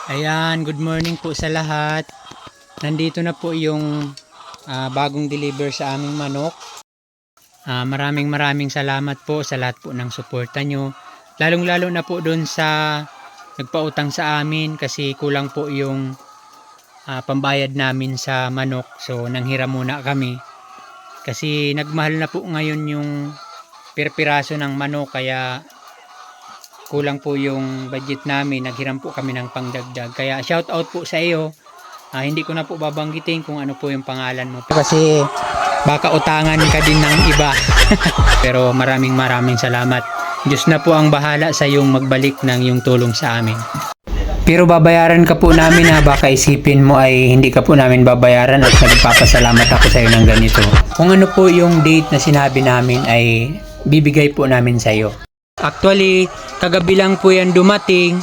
Ayan, good morning po sa lahat. Nandito na po yung bagong deliver sa aming manok. Maraming salamat po sa lahat po ng suporta nyo. Lalong-lalo na po doon sa nagpautang sa amin kasi kulang po yung pambayad namin sa manok. So, nanghiram muna kami. Kasi nagmahal na po ngayon yung piraso ng manok kaya kulang po yung budget namin, naghiram po kami ng pangdagdag. Kaya shout out po sa iyo. Hindi ko na po babanggitin kung ano po yung pangalan mo kasi baka utangan ka din ng iba. Pero maraming salamat. Diyos na po ang bahala sa yung magbalik ng yung tulong sa amin. Pero babayaran ka po namin baka isipin mo ay hindi ka po namin babayaran at nagpapasalamat ako sa iyo ng ganito. Kung ano po yung date na sinabi namin ay bibigay po namin sa iyo. Actually, kagabi lang po yan dumating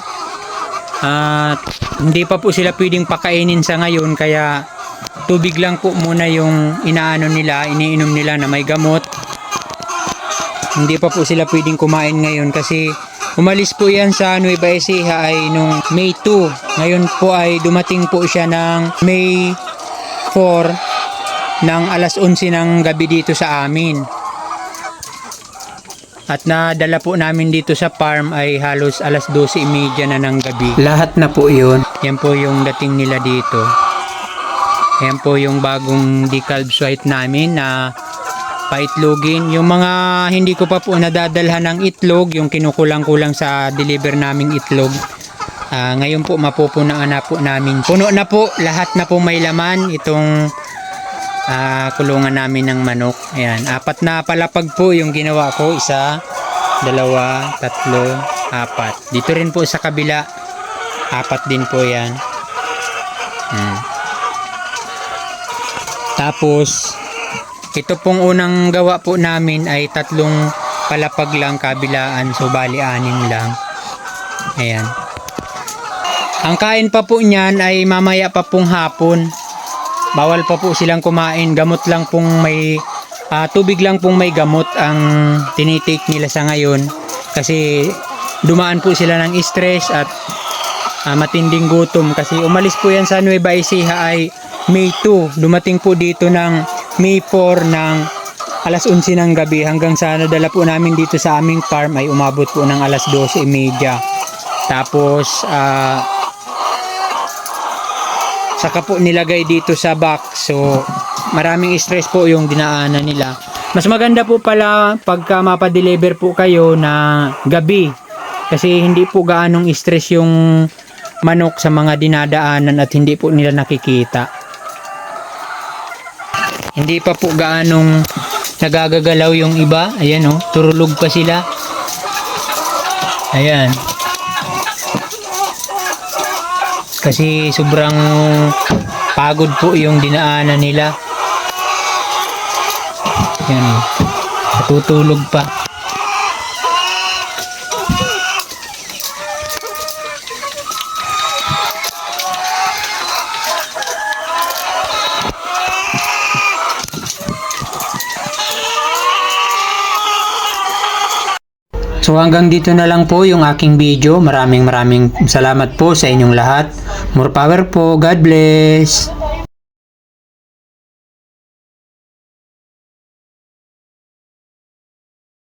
at hindi pa po sila pwedeng pakainin sa ngayon kaya tubig lang po muna yung iniinom nila na may gamot. Hindi pa po sila pwedeng kumain ngayon kasi umalis po yan sa Nueva Ecija ay nung May 2. Ngayon po ay dumating po siya ng May 4 ng alas 11 ng gabi dito sa amin. At nadala po namin dito sa farm ay halos alas 12:30 na ng gabi. Lahat na po yun. Yan po yung dating nila dito. Yan po yung bagong decalbs white namin na paitlogin. Yung mga hindi ko pa po nadadalhan ng itlog, yung kinukulang-kulang sa deliver naming itlog. Ngayon po mapupunaan na po namin. Puno na po, lahat na po may laman itong kulungan namin ng manok. Ayan, 4 na palapag po yung ginawa ko. 1, 2, 3, 4. Dito rin po sa kabila 4 din po yan. Tapos ito pong unang gawa po namin ay 3 palapag lang kabilaan, so bali 6 lang. Ayan, ang kain pa po niyan ay mamaya pa pong hapon. Bawal pa po silang kumain, gamot lang pong may tubig lang pong may gamot ang tinitake nila sa ngayon kasi dumaan po sila ng stress at matinding gutom kasi umalis po yan sa Nueva Ecija ay May 2, dumating po dito ng May 4 ng alas 11 ng gabi hanggang sa nadala po namin dito sa aming farm ay umabot po ng alas 12:30. Tapos saka po nilagay dito sa box. So maraming stress po yung dinaanan nila. Mas maganda po pala pagka mapadeliver po kayo na gabi kasi hindi po gaanong stress yung manok sa mga dinadaanan at hindi po nila nakikita. Hindi pa po gaanong nagagagalaw yung iba. Ayan turulog pa sila. Ayan, kasi sobrang pagod po yung dinaanan nila. Yan, natutulog pa. So hanggang dito na lang po yung aking video. Maraming salamat po sa inyong lahat. More power po. God bless.